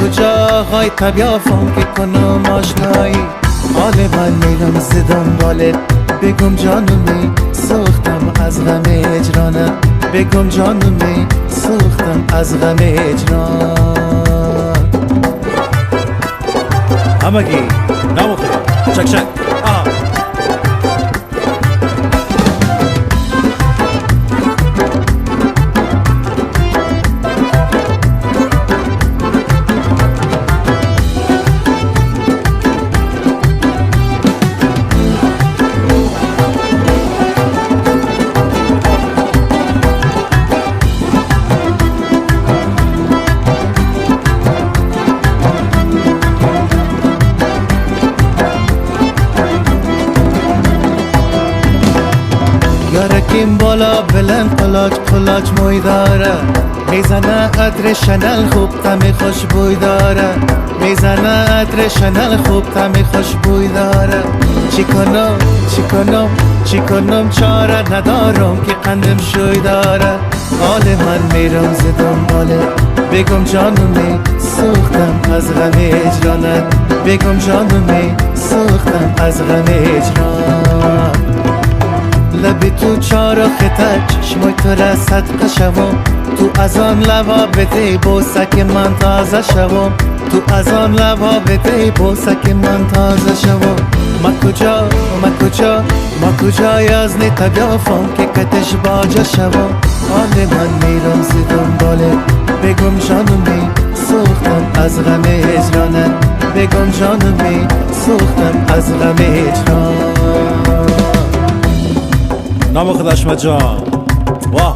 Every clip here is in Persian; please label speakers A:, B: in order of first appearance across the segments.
A: کجاهای طبیافم که کنم آشنایی حال من میرم زدم بالت بگم جانمی سوختم از غم اجرانم بگم جانمی سوختم از غم اجران همگی نموخه چک چک یارکیم بالا بلند قلاج موی داره میزنه عطر شنل خوب تمی خوشبوی داره میزنه عطر شنل خوب تمی خوشبوی داره چی کنم چاره ندارم که قندم شوی داره حال من میرم زدم باله بگم جانمی سوختم از غم اجرانت بگم جانمی سوختم از غم اجران لبی تو چارو خطه چشمای تو رسد قشوام تو از آن لبا بده بوسه که من تازه شوام تو از آن لبا بده بوسه که من تازه شوام ما کجا یازنی تبیافم که کتش باجا شوام حال من میرم زدم باله بگم جانمی سوختم از غم اجرانت بگم جانمی سوختم از غم اجران نام خدا اشمت جان واه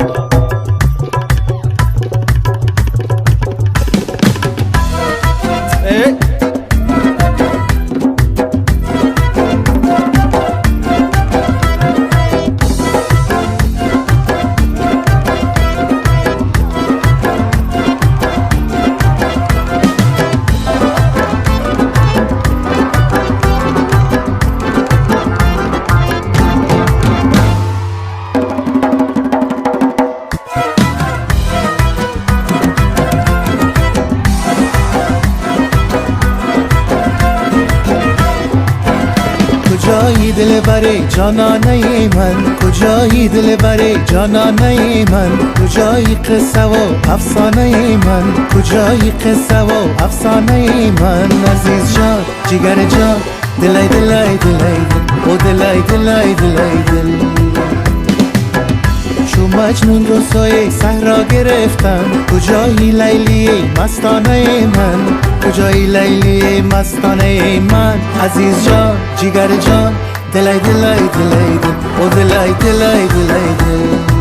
A: کجایی دل بره جانانه من کجایی دل بره جانانه من کجایی قصه و افسانه من کجایی قصه و افسانه من عزیز جان جگر جان دلای دلای دلای دل او دلای دلای دلای دل چو مجنون رو سایه صحرا گرفتم کجایی لیلی مستانه من کجایی لیلی مستانه من عزیز جان جگر جان دلای دلای دلای دل او دلای دلای دلای دل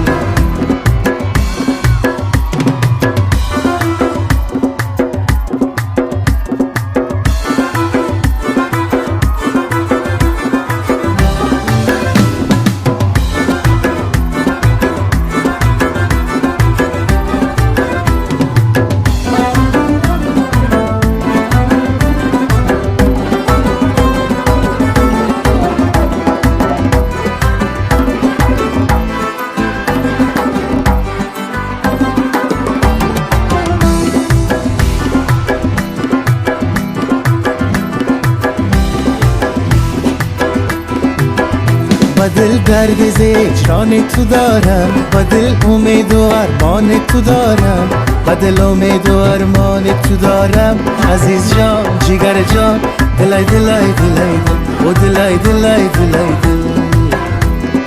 A: با دل درد هجران تو دارم با دل امید و ارمان تو دارم با دل امید و ارمان تو دارم عزیز جان جگر جان دلای دلای دلای دل و دلای دلای دلای دل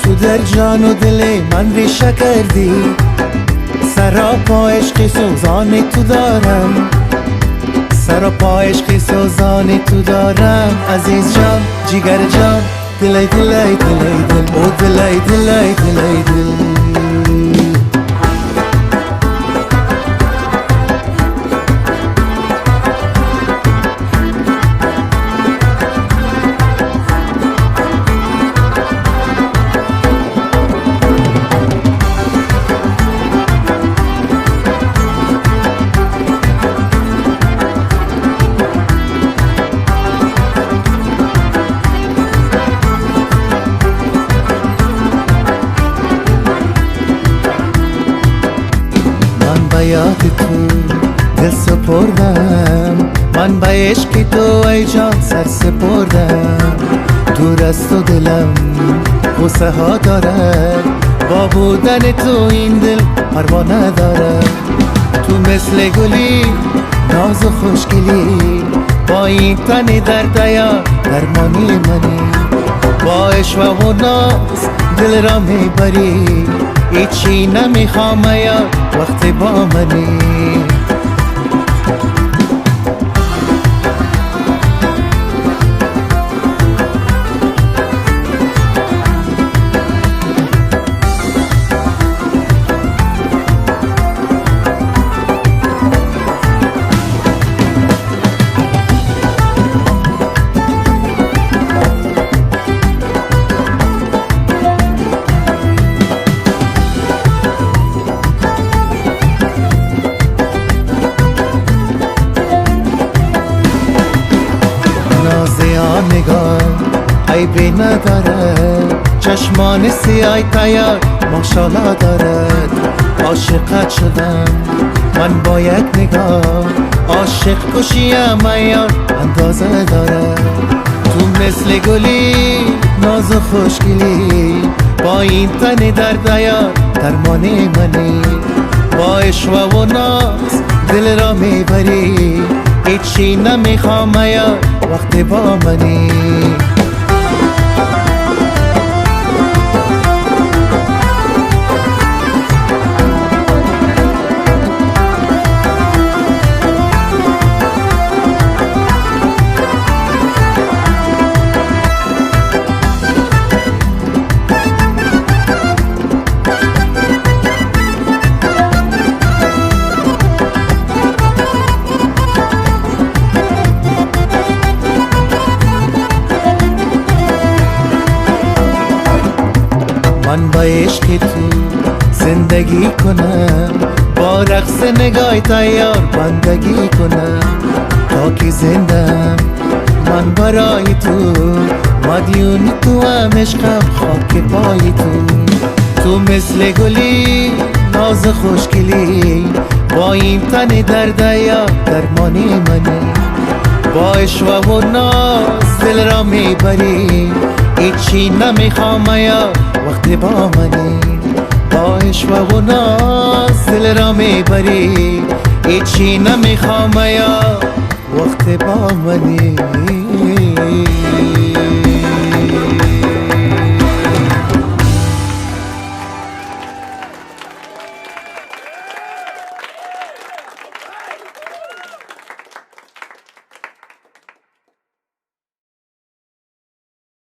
A: تو در جان و دل من ریشه کردی سراپا عشق سوزان تو دارم سراپا عشق سوزان تو دارم عزیز جان جگر جان دلای دلای دلای دل او دلای دلای دلای دل من به عشق تو ای جان سر سپردم، دور از تو دلم غصه ها دارد، با بودن تو این دل پروا ندارد. تو مثل گلی ناز و خوشگلی، با این تن درد یار درمانی منی، با عشق و ناز دل را میبری، هیچی نمیخوام یار وقت با منی. نگاه عیبی ندارد، چشمان سیاه تیار ماشاءالله دارد. عاشقت شدم من با یک نگاه، عاشق کشیم یار اندازه دارد. تو مثل گلی ناز و خوشگلی، با این تن درد یار درمانی منی، با عشق و ناز دل را میبری، هیچی نمیخوام یار وقت با منی. من با عشق تو زندگی کنم، با رقص نگاه تیار بندگی کنم، تا که زندم من برای تو، مدیون تو هم عشقم خاک پای تو. تو مثل گلی ناز خوشگلی، با این تن درد یار درمانی منی، با عشق و ناز دل را میبری، هیچی نمیخوام یار وقت با منی، با عشق و ناز دل را میبری، هیچی نمیخوام یار وقت با منی.